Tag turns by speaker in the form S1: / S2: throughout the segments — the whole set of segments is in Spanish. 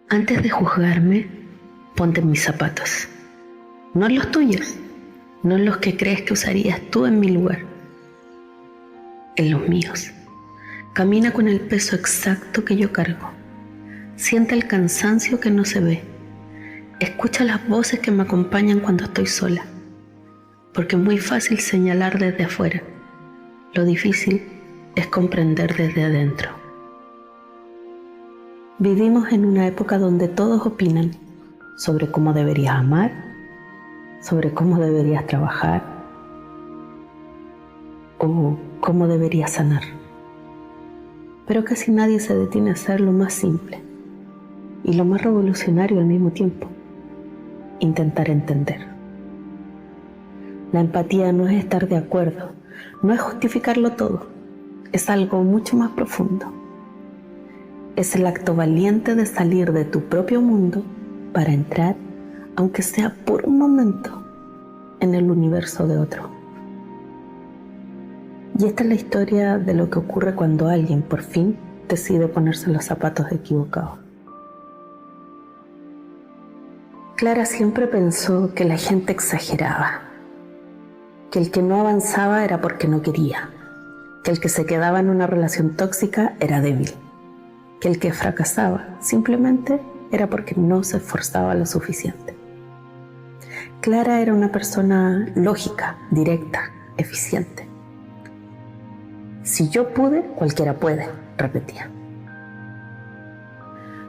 S1: Antes de juzgarme, ponte en mis zapatos. No en los tuyos, no en los que crees que usarías tú en mi lugar. En los míos. Camina con el peso exacto que yo cargo. Siente el cansancio que no se ve. Escucha las voces que me acompañan cuando estoy sola. Porque es muy fácil señalar desde afuera. Lo difícil es comprender desde adentro. Vivimos en una época donde todos opinan sobre cómo deberías amar, sobre cómo deberías trabajar o cómo deberías sanar. Pero casi nadie se detiene a hacer lo más simple y lo más revolucionario al mismo tiempo: intentar entender. La empatía no es estar de acuerdo, no es justificarlo todo, es algo mucho más profundo. Es el acto valiente de salir de tu propio mundo para entrar, aunque sea por un momento, en el universo de otro. Y esta es la historia de lo que ocurre cuando alguien por fin decide ponerse los zapatos equivocados. Clara siempre pensó que la gente exageraba, que el que no avanzaba era porque no quería, que el que se quedaba en una relación tóxica era débil, que el que fracasaba simplemente era porque no se esforzaba lo suficiente. Clara era una persona lógica, directa, eficiente. Si yo pude, cualquiera puede, repetía.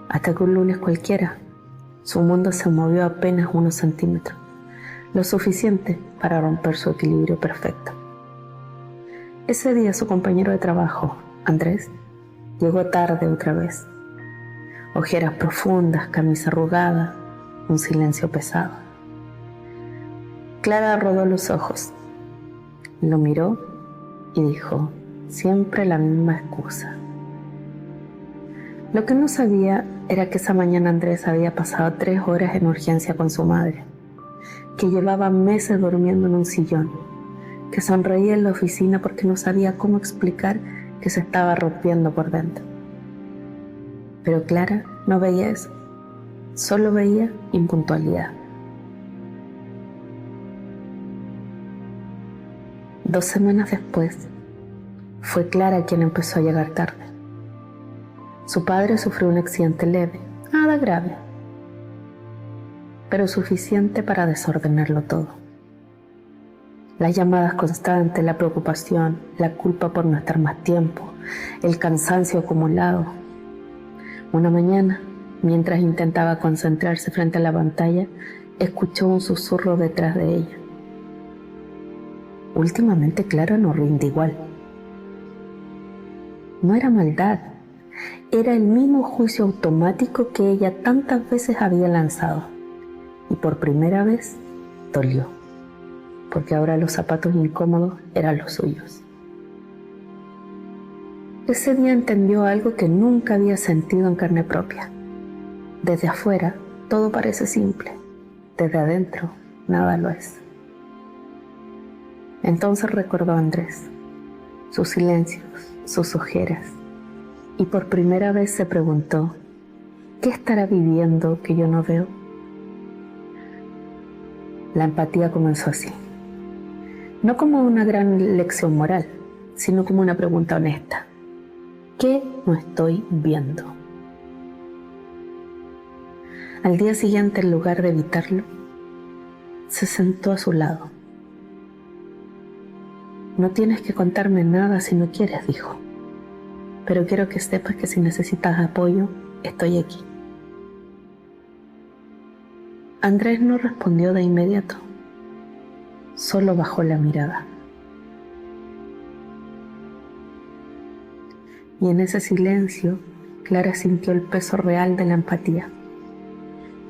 S1: Hasta que un lunes cualquiera, su mundo se movió apenas unos centímetros, lo suficiente para romper su equilibrio perfecto. Ese día su compañero de trabajo, Andrés, llegó tarde otra vez. Ojeras profundas, camisa arrugada, un silencio pesado. Clara rodó los ojos, lo miró y dijo: siempre la misma excusa. Lo que no sabía era que esa mañana Andrés había pasado 3 horas en urgencia con su madre, que llevaba meses durmiendo en un sillón, que sonreía en la oficina porque no sabía cómo explicar que se estaba rompiendo por dentro. Pero Clara no veía eso, solo veía impuntualidad. 2 semanas después, fue Clara quien empezó a llegar tarde. Su padre sufrió un accidente leve, nada grave, pero suficiente para desordenarlo todo. Las llamadas constantes, la preocupación, la culpa por no estar más tiempo, el cansancio acumulado. Una mañana, mientras intentaba concentrarse frente a la pantalla, escuchó un susurro detrás de ella. Últimamente Clara no rinde igual. No era maldad, era el mismo juicio automático que ella tantas veces había lanzado. Y por primera vez dolió, porque ahora los zapatos incómodos eran los suyos. Ese día entendió algo que nunca había sentido en carne propia. Desde afuera todo parece simple, desde adentro nada lo es. Entonces recordó a Andrés, sus silencios, sus ojeras, y por primera vez se preguntó: ¿qué estará viviendo que yo no veo? La empatía comenzó así, no como una gran lección moral, sino como una pregunta honesta: ¿qué no estoy viendo? Al día siguiente, en lugar de evitarlo, se sentó a su lado. No tienes que contarme nada si no quieres, dijo, pero quiero que sepas que si necesitas apoyo, estoy aquí. Andrés no respondió de inmediato, solo bajó la mirada. Y en ese silencio, Clara sintió el peso real de la empatía.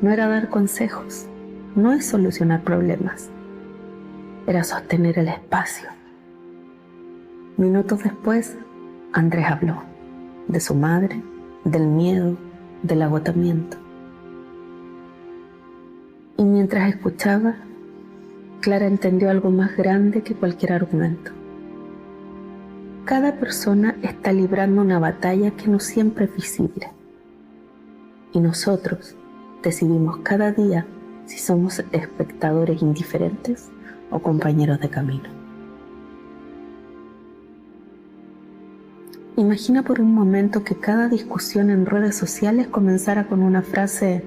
S1: No era dar consejos, no es solucionar problemas, era sostener el espacio. Minutos después, Andrés habló de su madre, del miedo, del agotamiento. Y mientras escuchaba, Clara entendió algo más grande que cualquier argumento. Cada persona está librando una batalla que no siempre es visible. y nosotros decidimos cada día si somos espectadores indiferentes o compañeros de camino. Imagina por un momento que cada discusión en redes sociales comenzara con una frase: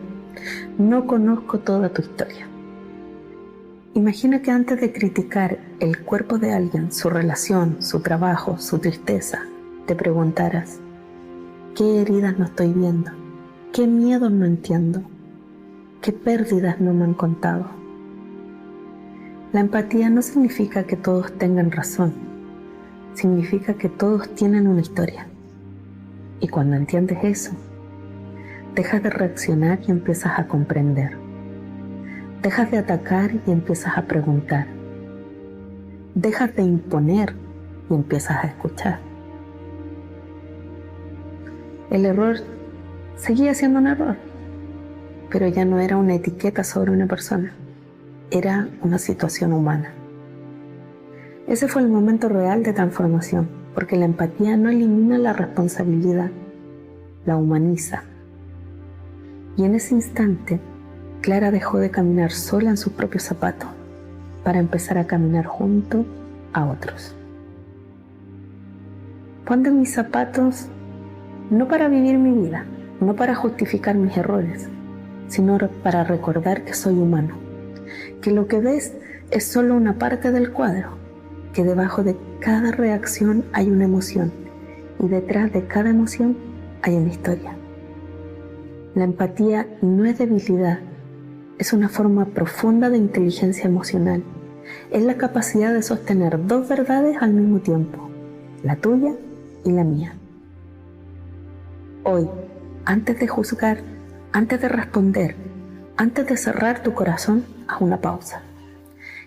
S1: no conozco toda tu historia. Imagina que antes de criticar el cuerpo de alguien, su relación, su trabajo, su tristeza, te preguntaras: ¿qué heridas no estoy viendo? ¿Qué miedos no entiendo? ¿Qué pérdidas no me han contado? La empatía no significa que todos tengan razón, significa que todos tienen una historia. Y cuando entiendes eso, dejas de reaccionar y empiezas a comprender. Dejas de atacar y empiezas a preguntar. Dejas de imponer y empiezas a escuchar. El error seguía siendo un error, pero ya no era una etiqueta sobre una persona, era una situación humana. Ese fue el momento real de transformación, porque la empatía no elimina la responsabilidad, la humaniza. Y en ese instante, Clara dejó de caminar sola en sus propios zapatos para empezar a caminar junto a otros. Ponte en mis zapatos no para vivir mi vida, no para justificar mis errores, sino para recordar que soy humano, que lo que ves es solo una parte del cuadro, que debajo de cada reacción hay una emoción y detrás de cada emoción hay una historia. La empatía no es debilidad, es una forma profunda de inteligencia emocional. Es la capacidad de sostener dos verdades al mismo tiempo, la tuya y la mía. Hoy, antes de juzgar, antes de responder, antes de cerrar tu corazón, haz una pausa.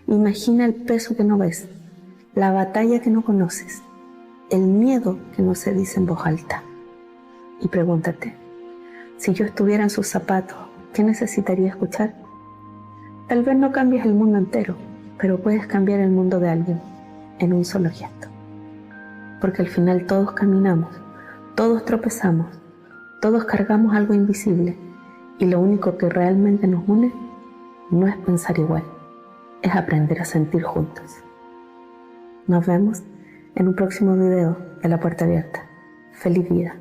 S1: Imagina el peso que no ves, la batalla que no conoces, el miedo que no se dice en voz alta. Y pregúntate: si yo estuviera en sus zapatos, ¿qué necesitaría escuchar? Tal vez no cambies el mundo entero, pero puedes cambiar el mundo de alguien en un solo gesto. Porque al final todos caminamos, todos tropezamos, todos cargamos algo invisible, y lo único que realmente nos une no es pensar igual, es aprender a sentir juntos. Nos vemos en un próximo video de La Puerta Abierta. ¡Feliz vida!